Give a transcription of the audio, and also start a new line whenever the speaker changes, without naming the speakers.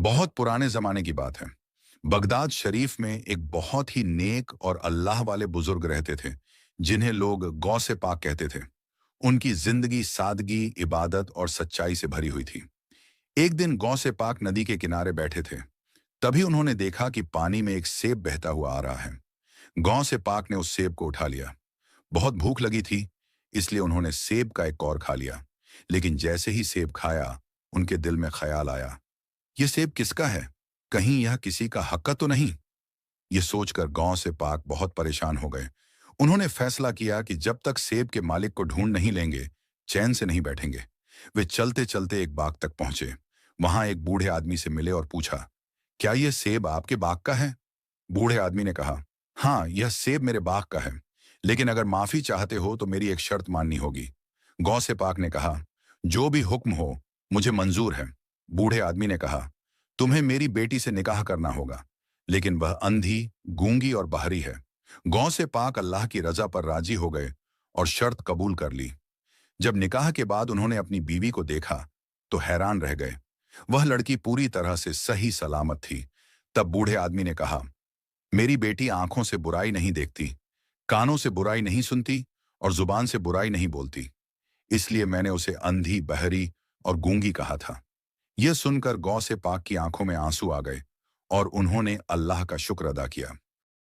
बहुत पुराने जमाने की बात है। बगदाद शरीफ में एक बहुत ही नेक और अल्लाह वाले बुजुर्ग रहते थे, जिन्हें लोग गौसे पाक कहते थे। उनकी जिंदगी सादगी, इबादत और सच्चाई से भरी हुई थी। एक दिन गौसे पाक नदी के किनारे बैठे थे। तभी उन्होंने देखा कि पानी में एक सेब बहता हुआ आ रहा है। गौसे पाक ने उस सेब को उठा लिया। बहुत भूख लगी थी, इसलिए उन्होंने सेब का एक कौर खा लिया। लेकिन जैसे ही सेब खाया, उनके दिल में ख्याल आया, ये सेब किसका है? कहीं यह किसी का हक्का तो नहीं? ये सोचकर गांव से पाक बहुत परेशान हो गए। उन्होंने फैसला किया कि जब तक सेब के मालिक को ढूंढ नहीं लेंगे, चैन से नहीं बैठेंगे। वे चलते चलते एक बाग तक पहुंचे। वहां एक बूढ़े आदमी से मिले और पूछा, क्या यह सेब आपके बाग का है? बूढ़े आदमी ने कहा, हाँ, यह सेब मेरे बाग का है, लेकिन अगर माफी चाहते हो तो मेरी एक शर्त माननी होगी। गौ से पाक ने कहा, जो भी हुक्म हो, मुझे मंजूर है। बूढ़े आदमी ने कहा, तुम्हें मेरी बेटी से निकाह करना होगा, लेकिन वह अंधी, गूंगी और बाहरी है। गौ से पाक अल्लाह की रजा पर राजी हो गए और शर्त कबूल कर ली। जब निकाह के बाद उन्होंने अपनी बीवी को देखा तो हैरान रह गए। वह लड़की पूरी तरह से सही सलामत थी। तब बूढ़े आदमी ने कहा, मेरी बेटी आंखों से बुराई नहीं देखती, कानों से बुराई नहीं सुनती और जुबान से बुराई नहीं बोलती, इसलिए मैंने उसे अंधी, बहरी और गूंगी कहा था। यह सुनकर गौ से पाक की आंखों में आंसू आ गए और उन्होंने अल्लाह का शुक्र अदा किया।